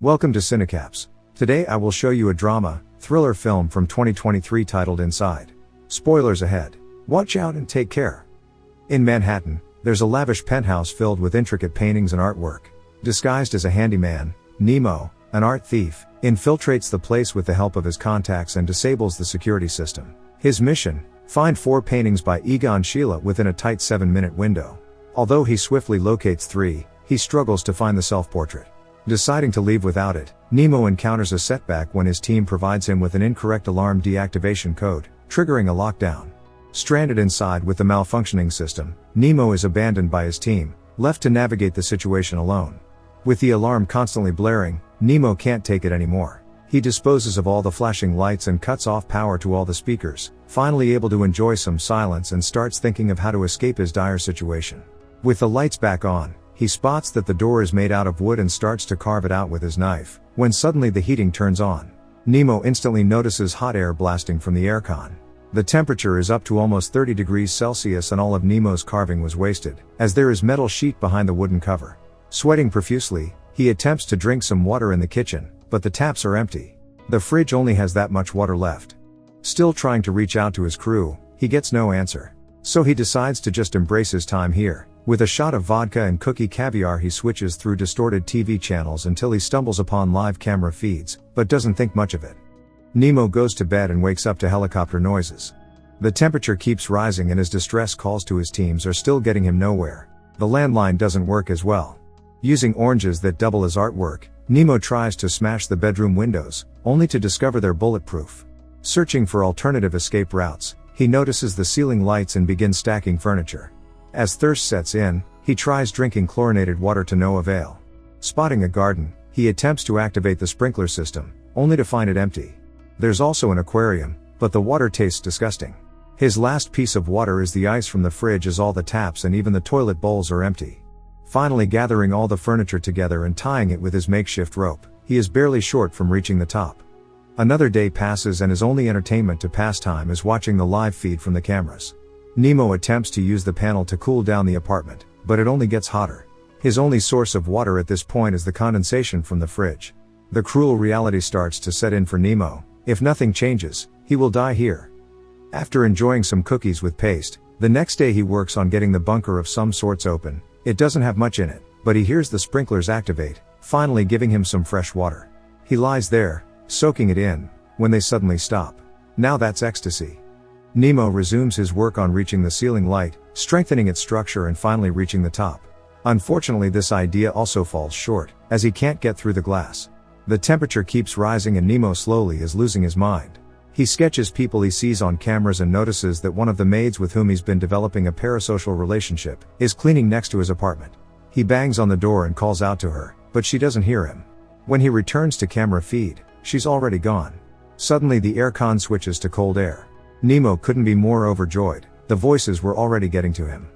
Welcome to Cinecaps. Today I will show you a drama, thriller film from 2023 titled Inside. Spoilers ahead. Watch out and take care. In Manhattan, there's a lavish penthouse filled with intricate paintings and artwork. Disguised as a handyman, Nemo, an art thief, infiltrates the place with the help of his contacts and disables the security system. His mission: find 4 paintings by Egon Schiele within a tight 7-minute window. Although he swiftly locates 3, he struggles to find the self-portrait. Deciding to leave without it, Nemo encounters a setback when his team provides him with an incorrect alarm deactivation code, triggering a lockdown. Stranded inside with the malfunctioning system, Nemo is abandoned by his team, left to navigate the situation alone. With the alarm constantly blaring, Nemo can't take it anymore. He disposes of all the flashing lights and cuts off power to all the speakers, finally able to enjoy some silence, and starts thinking of how to escape his dire situation. With the lights back on, he spots that the door is made out of wood and starts to carve it out with his knife, when suddenly the heating turns on. Nemo instantly notices hot air blasting from the aircon. The temperature is up to almost 30 degrees Celsius and all of Nemo's carving was wasted, as there is metal sheet behind the wooden cover. Sweating profusely, he attempts to drink some water in the kitchen, but the taps are empty. The fridge only has that much water left. Still trying to reach out to his crew, he gets no answer. So he decides to just embrace his time here. With a shot of vodka and cookie caviar, he switches through distorted TV channels until he stumbles upon live camera feeds, but doesn't think much of it. Nemo goes to bed and wakes up to helicopter noises. The temperature keeps rising and his distress calls to his teams are still getting him nowhere. The landline doesn't work as well. Using oranges that double as artwork, Nemo tries to smash the bedroom windows, only to discover they're bulletproof. Searching for alternative escape routes, he notices the ceiling lights and begins stacking furniture. As thirst sets in, he tries drinking chlorinated water to no avail. Spotting a garden, he attempts to activate the sprinkler system, only to find it empty. There's also an aquarium, but the water tastes disgusting. His last piece of water is the ice from the fridge, as all the taps and even the toilet bowls are empty. Finally gathering all the furniture together and tying it with his makeshift rope, he is barely short from reaching the top. Another day passes and his only entertainment to pass time is watching the live feed from the cameras. Nemo attempts to use the panel to cool down the apartment, but it only gets hotter. His only source of water at this point is the condensation from the fridge. The cruel reality starts to set in for Nemo. If nothing changes, he will die here. After enjoying some cookies with paste, the next day he works on getting the bunker of some sorts open. It doesn't have much in it, but he hears the sprinklers activate, finally giving him some fresh water. He lies there, soaking it in, when they suddenly stop. Now that's ecstasy. Nemo resumes his work on reaching the ceiling light, strengthening its structure and finally reaching the top. Unfortunately, this idea also falls short, as he can't get through the glass. The temperature keeps rising and Nemo slowly is losing his mind. He sketches people he sees on cameras and notices that one of the maids with whom he's been developing a parasocial relationship is cleaning next to his apartment. He bangs on the door and calls out to her, but she doesn't hear him. When he returns to camera feed, she's already gone. Suddenly the aircon switches to cold air. Nemo couldn't be more overjoyed. The voices were already getting to him.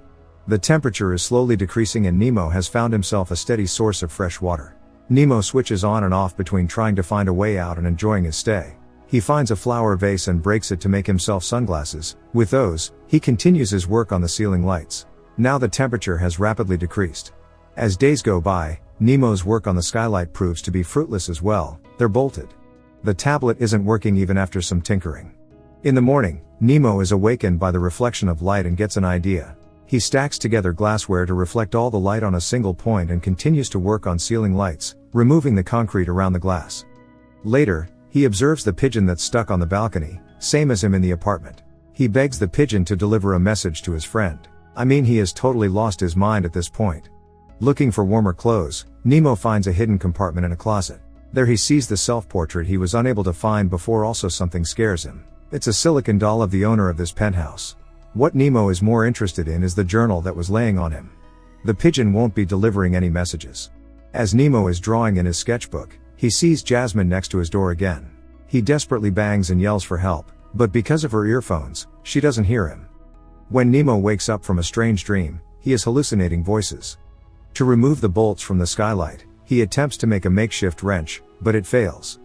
The temperature is slowly decreasing and Nemo has found himself a steady source of fresh water. Nemo switches on and off between trying to find a way out and enjoying his stay. He finds a flower vase and breaks it to make himself sunglasses. With those, he continues his work on the ceiling lights. Now the temperature has rapidly decreased. As days go by, Nemo's work on the skylight proves to be fruitless as well. They're bolted. The tablet isn't working even after some tinkering. In the morning, Nemo is awakened by the reflection of light and gets an idea. He stacks together glassware to reflect all the light on a single point and continues to work on ceiling lights, removing the concrete around the glass. Later, he observes the pigeon that's stuck on the balcony, same as him in the apartment. He begs the pigeon to deliver a message to his friend. He has totally lost his mind at this point. Looking for warmer clothes, Nemo finds a hidden compartment in a closet. There he sees the self-portrait he was unable to find before. Also something scares him. It's a silicon doll of the owner of this penthouse. What Nemo is more interested in is the journal that was laying on him. The pigeon won't be delivering any messages. As Nemo is drawing in his sketchbook, he sees Jasmine next to his door again. He desperately bangs and yells for help, but because of her earphones, she doesn't hear him. When Nemo wakes up from a strange dream, he is hallucinating voices. To remove the bolts from the skylight, he attempts to make a makeshift wrench, but it fails.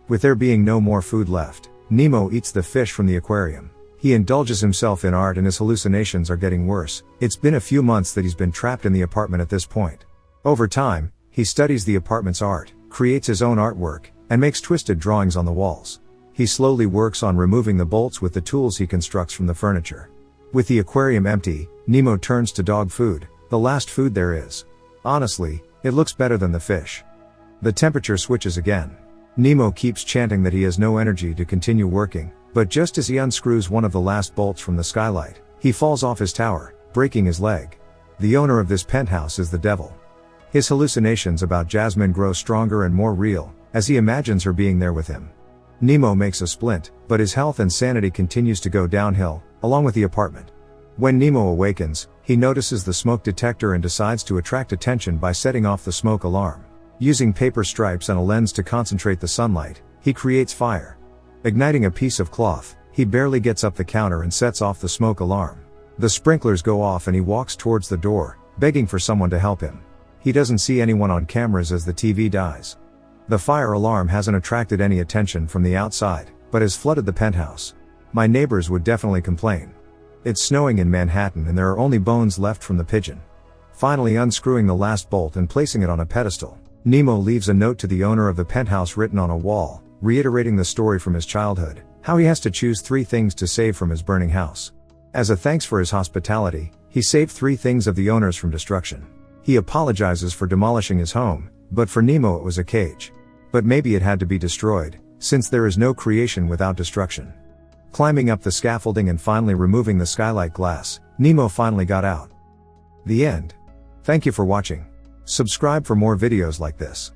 With there being no more food left, Nemo eats the fish from the aquarium. He indulges himself in art and his hallucinations are getting worse. It's been a few months that he's been trapped in the apartment at this point. Over time, he studies the apartment's art, creates his own artwork, and makes twisted drawings on the walls. He slowly works on removing the bolts with the tools he constructs from the furniture. With the aquarium empty, Nemo turns to dog food, the last food there is. Honestly, it looks better than the fish. The temperature switches again. Nemo keeps chanting that he has no energy to continue working, but just as he unscrews one of the last bolts from the skylight, he falls off his tower, breaking his leg. The owner of this penthouse is the devil. His hallucinations about Jasmine grow stronger and more real, as he imagines her being there with him. Nemo makes a splint, but his health and sanity continues to go downhill, along with the apartment. When Nemo awakens, he notices the smoke detector and decides to attract attention by setting off the smoke alarm. Using paper stripes and a lens to concentrate the sunlight, he creates fire. Igniting a piece of cloth, he barely gets up the counter and sets off the smoke alarm. The sprinklers go off and he walks towards the door, begging for someone to help him. He doesn't see anyone on cameras as the TV dies. The fire alarm hasn't attracted any attention from the outside, but has flooded the penthouse. My neighbors would definitely complain. It's snowing in Manhattan and there are only bones left from the pigeon. Finally unscrewing the last bolt and placing it on a pedestal, Nemo leaves a note to the owner of the penthouse written on a wall, reiterating the story from his childhood, how he has to choose 3 things to save from his burning house. As a thanks for his hospitality, he saved 3 things of the owners from destruction. He apologizes for demolishing his home, but for Nemo it was a cage. But maybe it had to be destroyed, since there is no creation without destruction. Climbing up the scaffolding and finally removing the skylight glass, Nemo finally got out. The end. Thank you for watching. Subscribe for more videos like this.